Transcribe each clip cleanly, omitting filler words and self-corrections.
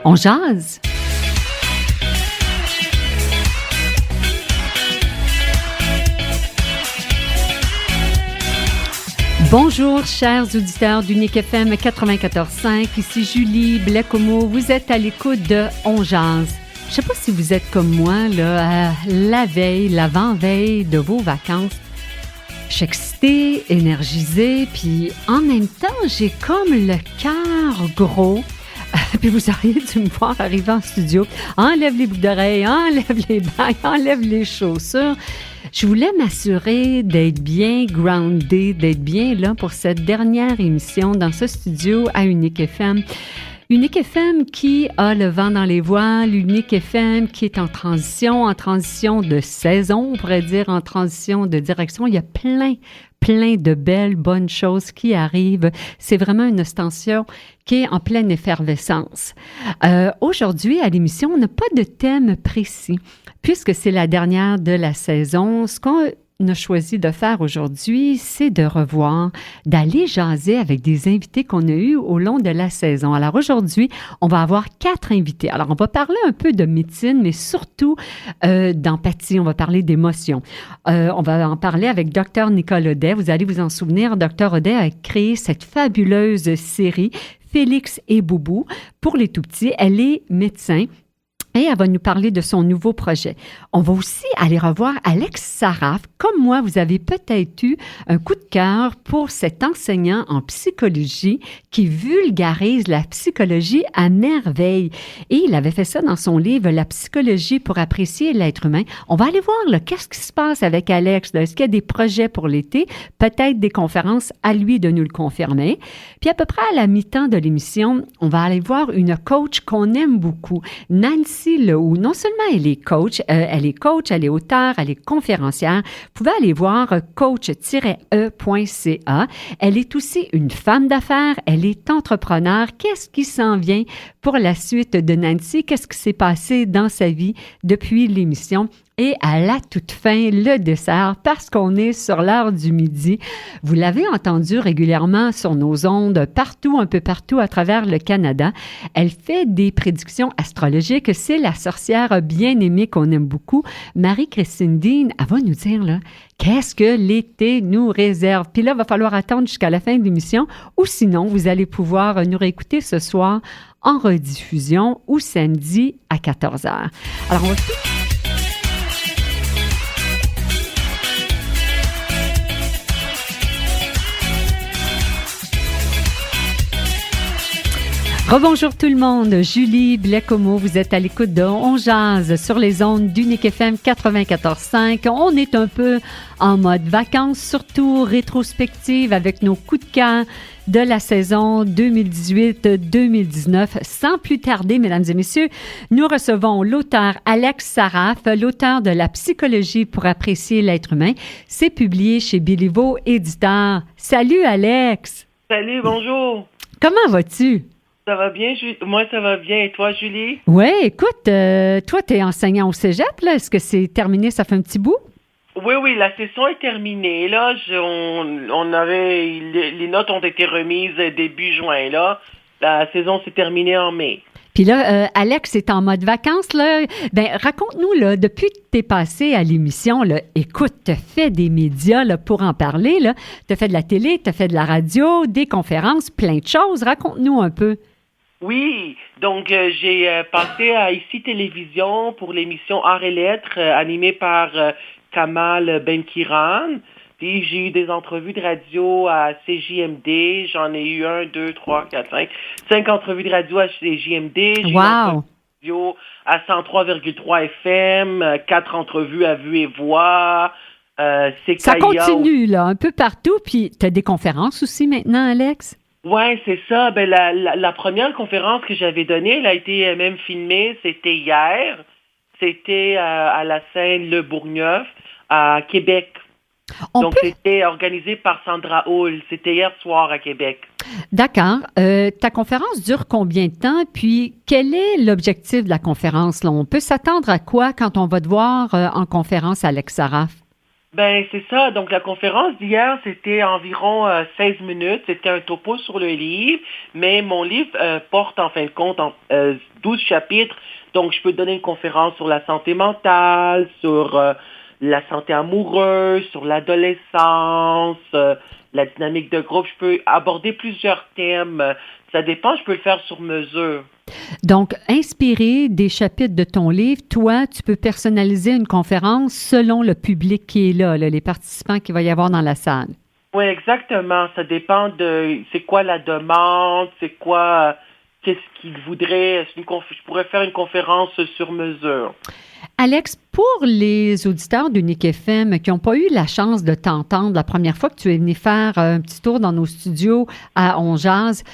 On jase. Bonjour, chers auditeurs d'Unique FM 94.5. Ici Julie Blacomo. Vous êtes à l'écoute de On jase. Je ne sais pas si vous êtes comme moi, là, la veille, l'avant-veille de vos vacances. Je suis excitée, énergisée, puis en même temps, j'ai comme le cœur gros. Puis vous auriez dû me voir arriver en studio. Enlève les boucles d'oreilles, enlève les bagues, enlève les chaussures. Je voulais m'assurer d'être bien groundée, d'être bien là pour cette dernière émission dans ce studio à Unique FM. Unique FM qui a le vent dans les voiles, Unique FM qui est en transition de saison, on pourrait dire en transition de direction. Il y a plein de belles, bonnes choses qui arrivent. C'est vraiment une station qui est en pleine effervescence. Aujourd'hui, à l'émission, on n'a pas de thème précis. Puisque c'est la dernière de la saison, ce qu'on a choisi de faire aujourd'hui, c'est de revoir, d'aller jaser avec des invités qu'on a eus au long de la saison. Alors aujourd'hui, on va avoir 4 invités. Alors on va parler un peu de médecine, mais surtout d'empathie. On va parler d'émotions. On va en parler avec Dr Nicole Audet. Vous allez vous en souvenir, Dr Audet a créé cette fabuleuse série Félix et Boubou pour les tout-petits. Elle est médecin. Et elle va nous parler de son nouveau projet. On va aussi aller revoir Alex Saraf. Comme moi, vous avez peut-être eu un coup de cœur pour cet enseignant en psychologie qui vulgarise la psychologie à merveille. Et il avait fait ça dans son livre « La psychologie pour apprécier l'être humain ». On va aller voir là, qu'est-ce qui se passe avec Alex. Là. Est-ce qu'il y a des projets pour l'été? Peut-être des conférences, à lui de nous le confirmer. Puis à peu près à la mi-temps de l'émission, on va aller voir une coach qu'on aime beaucoup, Nancy Lehoux. Non seulement elle est coach, elle est auteure, elle est conférencière. Vous pouvez aller voir coach-e.ca. Elle est aussi une femme d'affaires, elle est entrepreneur. Qu'est-ce qui s'en vient pour la suite de Nancy? Qu'est-ce qui s'est passé dans sa vie depuis l'émission? Et à la toute fin, le dessert, parce qu'on est sur l'heure du midi. Vous l'avez entendu régulièrement sur nos ondes, partout, un peu partout à travers le Canada. Elle fait des prédictions astrologiques. C'est la sorcière bien-aimée qu'on aime beaucoup. Marie-Christine Dean, elle va nous dire, là, qu'est-ce que l'été nous réserve? Puis là, il va falloir attendre jusqu'à la fin de l'émission, ou sinon, vous allez pouvoir nous réécouter ce soir en rediffusion ou samedi à 14h. Alors, on va... Rebonjour tout le monde, Julie Blacomo, vous êtes à l'écoute de On jase sur les ondes d'Unique FM 94.5. On est un peu en mode vacances, surtout rétrospective avec nos coups de cœur de la saison 2018-2019. Sans plus tarder, mesdames et messieurs, nous recevons l'auteur Alex Saraf, l'auteur de La psychologie pour apprécier l'être humain. C'est publié chez Béliveau Éditeur. Salut Alex! Salut, bonjour! Comment vas-tu? Ça va bien, moi ça va bien. Et toi, Julie? Oui, écoute, toi, tu es enseignant au cégep, là. Est-ce que c'est terminé, ça fait un petit bout? Oui, la session est terminée. Là, on avait, les notes ont été remises début juin. Là, la saison s'est terminée en mai. Puis là, Alex est en mode vacances, là. Ben, raconte-nous, là, depuis que tu es passé à l'émission, là, écoute, tu as fait des médias, là, pour en parler, là. Tu as fait de la télé, tu as fait de la radio, des conférences, plein de choses. Raconte-nous un peu. Oui, donc j'ai passé à ICI Télévision pour l'émission Arts et Lettres, animée par Kamal Benkiran. Puis j'ai eu des entrevues de radio à CJMD. J'en ai eu 1, 2, 3, 4, 5 entrevues de radio à CJMD. J'ai eu une entrevue de radio à 103,3 FM, 4 entrevues à Vue et Voix. Ça continue, là, un peu partout. Puis tu as des conférences aussi maintenant, Alex? Ouais, c'est ça. Ben la première conférence que j'avais donnée, elle a été même filmée, c'était hier. C'était à la scène Le Bourgneuf, à Québec. C'était organisé par Sandra Hull. C'était hier soir à Québec. D'accord. Ta conférence dure combien de temps? Puis, quel est l'objectif de la conférence? Là? On peut s'attendre à quoi quand on va te voir en conférence, Alex Saraf? Ben, c'est ça. Donc, la conférence d'hier, c'était environ 16 minutes. C'était un topo sur le livre, mais mon livre porte, en fin de compte, 12 chapitres. Donc, je peux donner une conférence sur la santé mentale, sur la santé amoureuse, sur l'adolescence, la dynamique de groupe. Je peux aborder plusieurs thèmes. Ça dépend, je peux le faire sur mesure. Donc, inspiré des chapitres de ton livre, toi, tu peux personnaliser une conférence selon le public qui est là, les participants qu'il va y avoir dans la salle. Oui, exactement. Ça dépend de c'est quoi la demande, c'est quoi, qu'est-ce qu'ils voudraient. Je pourrais faire une conférence sur mesure. Alex, pour les auditeurs d'Unique FM qui n'ont pas eu la chance de t'entendre la première fois que tu es venu faire un petit tour dans nos studios à On Jase,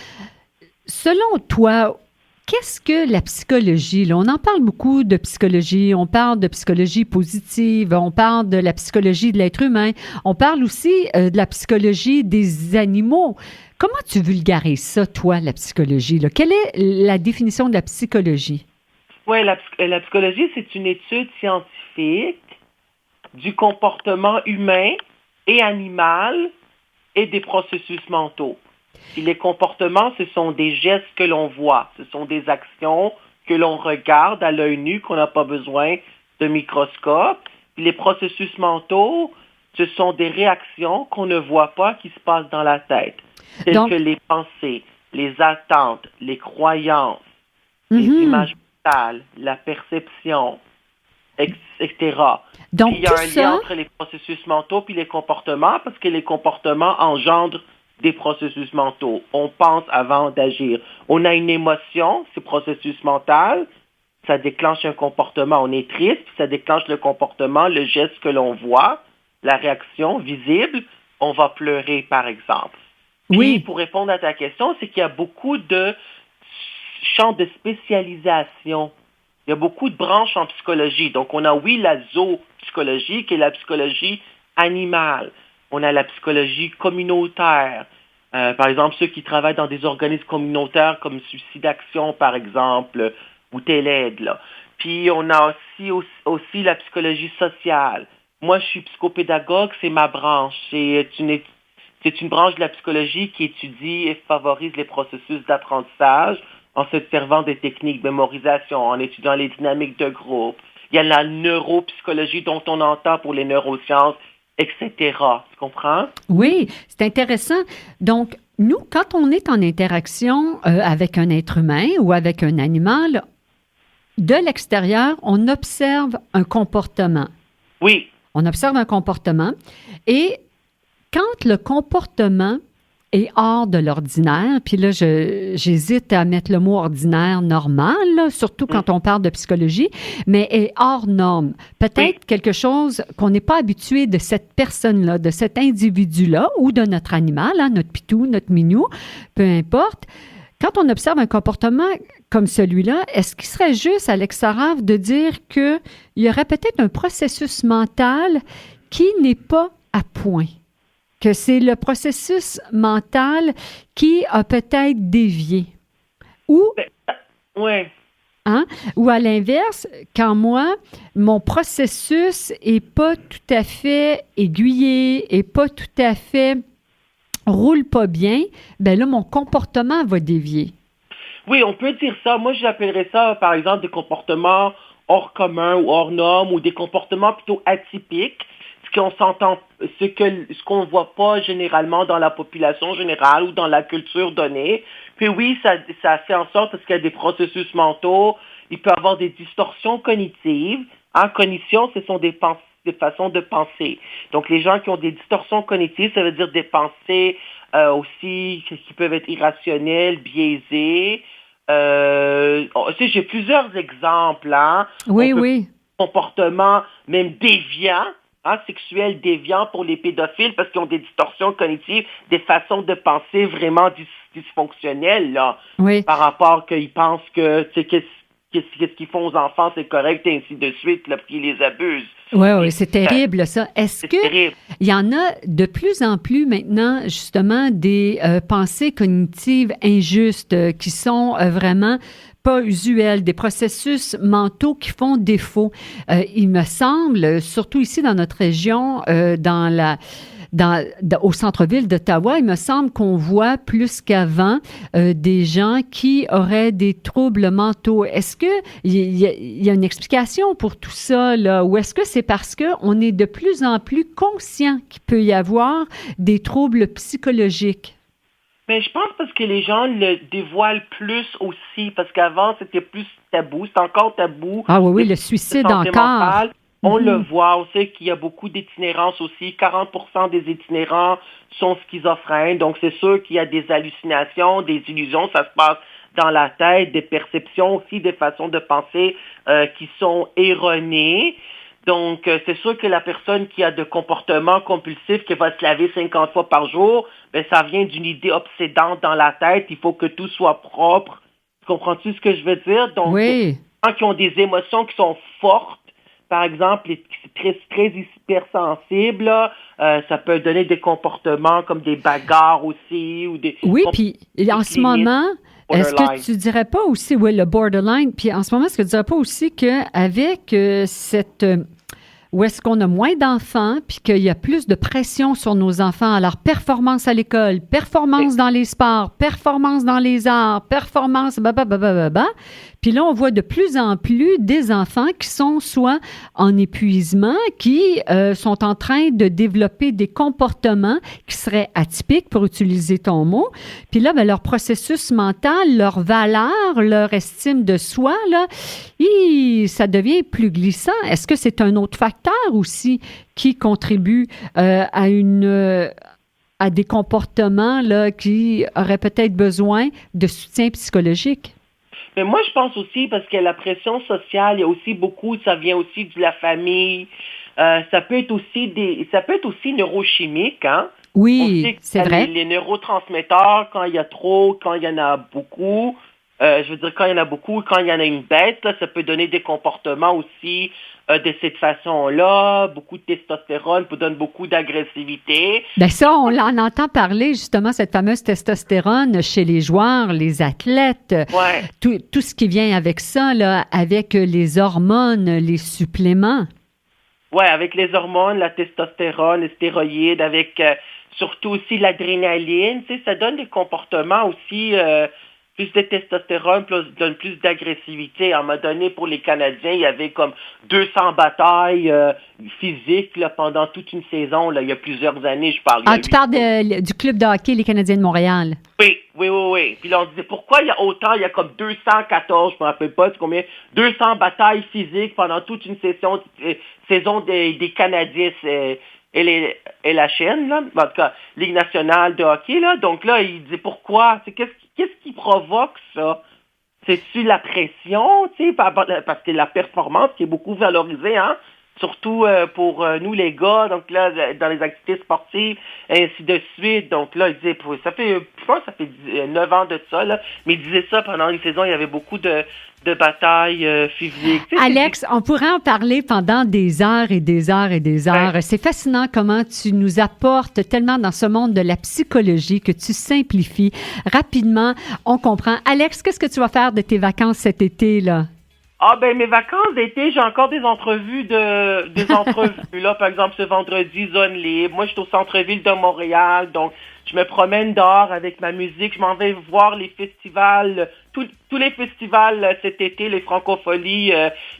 selon toi, qu'est-ce que la psychologie? Là, on en parle beaucoup de psychologie, on parle de psychologie positive, on parle de la psychologie de l'être humain, on parle aussi de la psychologie des animaux. Comment tu vulgarises ça, toi, la psychologie? Là? Quelle est la définition de la psychologie? Oui, la psychologie, c'est une étude scientifique du comportement humain et animal et des processus mentaux. Puis les comportements, ce sont des gestes que l'on voit, ce sont des actions que l'on regarde à l'œil nu, qu'on n'a pas besoin de microscope. Puis les processus mentaux, ce sont des réactions qu'on ne voit pas qui se passent dans la tête, telles que les pensées, les attentes, les croyances, les images mentales, la perception, etc. Donc, puis il y a un lien entre les processus mentaux et les comportements, parce que les comportements engendrent des processus mentaux. On pense avant d'agir. On a une émotion, c'est processus mental, ça déclenche un comportement. On est triste, puis ça déclenche le comportement, le geste que l'on voit, la réaction visible, on va pleurer, par exemple. Puis, oui. Pour répondre à ta question, c'est qu'il y a beaucoup de champs de spécialisation. Il y a beaucoup de branches en psychologie. Donc, on a, oui, la zoopsychologie, qui est la psychologie animale. On a la psychologie communautaire. Par exemple, ceux qui travaillent dans des organismes communautaires comme Suicide Action, par exemple, ou Télède, là. Puis, on a aussi la psychologie sociale. Moi, je suis psychopédagogue, c'est ma branche. C'est une branche de la psychologie qui étudie et favorise les processus d'apprentissage en se servant des techniques de mémorisation, en étudiant les dynamiques de groupe. Il y a la neuropsychologie dont on entend pour les neurosciences, etc. Tu comprends? Oui, c'est intéressant. Donc, nous, quand on est en interaction avec un être humain ou avec un animal, de l'extérieur, on observe un comportement. Oui. On observe un comportement et quand le comportement est hors de l'ordinaire, puis là, j'hésite à mettre le mot ordinaire normal, là, surtout quand on parle de psychologie, mais est hors norme. Peut-être quelque chose qu'on n'est pas habitué de cette personne-là, de cet individu-là, ou de notre animal, hein, notre pitou, notre minou, peu importe. Quand on observe un comportement comme celui-là, est-ce qu'il serait juste, Alex Saraf, de dire qu'il y aurait peut-être un processus mental qui n'est pas à point? Que c'est le processus mental qui a peut-être dévié. Ou, hein, ou à l'inverse, quand moi, mon processus n'est pas tout à fait aiguillé, et pas tout à fait roule pas bien, ben là, mon comportement va dévier. Oui, on peut dire ça. Moi, j'appellerais ça, par exemple, des comportements hors commun ou hors normes ou des comportements plutôt atypiques. Ce qu'on voit pas généralement dans la population générale ou dans la culture donnée. Puis oui, ça fait en sorte parce qu'il y a des processus mentaux, il peut y avoir des distorsions cognitives. En cognition, ce sont des façons de penser. Donc les gens qui ont des distorsions cognitives, ça veut dire des pensées aussi qui peuvent être irrationnelles, biaisées. J'ai plusieurs exemples. Hein. Oui. Comportements même déviants. Sexuels déviants pour les pédophiles parce qu'ils ont des distorsions cognitives, des façons de penser vraiment dysfonctionnelles là, par rapport qu'ils pensent que qu'est-ce qu'ils font aux enfants, c'est correct et ainsi de suite, là, puis ils les abusent. Oui, c'est terrible ça. Est-ce qu'il y en a de plus en plus maintenant justement des pensées cognitives injustes qui sont vraiment pas usuels, des processus mentaux qui font défaut. Il me semble, surtout ici dans notre région, au centre-ville d'Ottawa, il me semble qu'on voit plus qu'avant des gens qui auraient des troubles mentaux. Est-ce qu'il y a une explication pour tout ça, là, ou est-ce que c'est parce qu'on est de plus en plus conscient qu'il peut y avoir des troubles psychologiques? Mais je pense parce que les gens le dévoilent plus aussi, parce qu'avant, c'était plus tabou. C'est encore tabou. Ah oui, le suicide encore. On le voit, on sait qu'il y a beaucoup d'itinérance aussi. 40% des itinérants sont schizophrènes. Donc, c'est sûr qu'il y a des hallucinations, des illusions. Ça se passe dans la tête, des perceptions aussi, des façons de penser qui sont erronées. Donc, c'est sûr que la personne qui a de comportements compulsifs, qui va se laver 50 fois par jour, ben, ça vient d'une idée obsédante dans la tête. Il faut que tout soit propre. Comprends-tu ce que je veux dire? Donc, oui. Les gens qui ont des émotions qui sont fortes, par exemple, très, très hypersensibles, là, ça peut donner des comportements comme des bagarres aussi. Ou des oui, puis en ce moment, est-ce que tu dirais pas aussi, oui, le borderline, puis en ce moment, est-ce que tu dirais pas aussi qu'avec cette... où est-ce qu'on a moins d'enfants, puis qu'il y a plus de pression sur nos enfants, alors performance à l'école, performance dans les sports, performance dans les arts, performance, puis là, on voit de plus en plus des enfants qui sont soit en épuisement, qui sont en train de développer des comportements qui seraient atypiques, pour utiliser ton mot. Puis là, leur processus mental, leur valeur, leur estime de soi, là, ça devient plus glissant. Est-ce que c'est un autre facteur aussi qui contribue à des comportements là, qui auraient peut-être besoin de soutien psychologique? Mais moi, je pense aussi, parce que la pression sociale, il y a aussi beaucoup, ça vient aussi de la famille. Ça peut être aussi neurochimique, hein? Oui, c'est vrai. Les neurotransmetteurs, quand il y a trop, quand il y en a beaucoup, je veux dire, quand il y en a beaucoup, quand il y en a une baisse, là, ça peut donner des comportements aussi de cette façon-là. Beaucoup de testostérone donne beaucoup d'agressivité. Bien ça, on en entend parler, justement, cette fameuse testostérone chez les joueurs, les athlètes. Ouais. Tout ce qui vient avec ça, là, avec les hormones, les suppléments. Oui, avec les hormones, la testostérone, les stéroïdes, avec surtout aussi l'adrénaline. Tu sais, ça donne des comportements aussi... plus de testostérone, donne plus d'agressivité. À un moment donné, pour les Canadiens, il y avait comme 200 batailles physiques là, pendant toute une saison, là, il y a plusieurs années, je parle. Ah, tu parles du club de hockey, les Canadiens de Montréal. Oui. Puis là, on disait, pourquoi il y a autant? Il y a comme 214, je ne me rappelle pas, c'est combien? 200 batailles physiques pendant toute une saison des Canadiens. Et la chaîne, là, en tout cas, Ligue nationale de hockey, là. Donc là, il dit pourquoi? Qu'est-ce qui provoque ça? C'est-tu la pression, tu sais, parce que la performance qui est beaucoup valorisée, hein? Surtout pour nous, les gars, donc là, dans les activités sportives, et ainsi de suite. Donc là, il disait, je pense que ça fait 9 ans de ça, là, mais il disait ça pendant une saison, il y avait beaucoup de batailles physiques. Alex, on pourrait en parler pendant des heures et des heures et des heures. Ouais. C'est fascinant comment tu nous apportes tellement dans ce monde de la psychologie que tu simplifies. Rapidement, on comprend. Alex, qu'est-ce que tu vas faire de tes vacances cet été, là? Ah ben mes vacances d'été, j'ai encore des entrevues là, par exemple ce vendredi, zone libre. Moi je suis au centre-ville de Montréal, donc je me promène dehors avec ma musique, je m'en vais voir les festivals, tous les festivals cet été, les francopholies.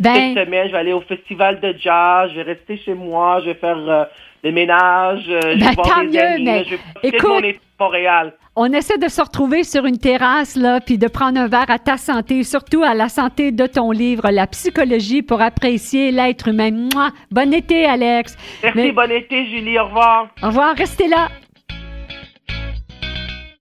Cette semaine, je vais aller au festival de jazz, je vais rester chez moi, je vais faire le ménage, je vais voir des amis, je vais profiter de mon été à Montréal. On essaie de se retrouver sur une terrasse, là, puis de prendre un verre à ta santé, surtout à la santé de ton livre, La psychologie pour apprécier l'être humain. Mouah! Bon été, Alex. Merci, bon été, Julie. Au revoir. Au revoir, restez là.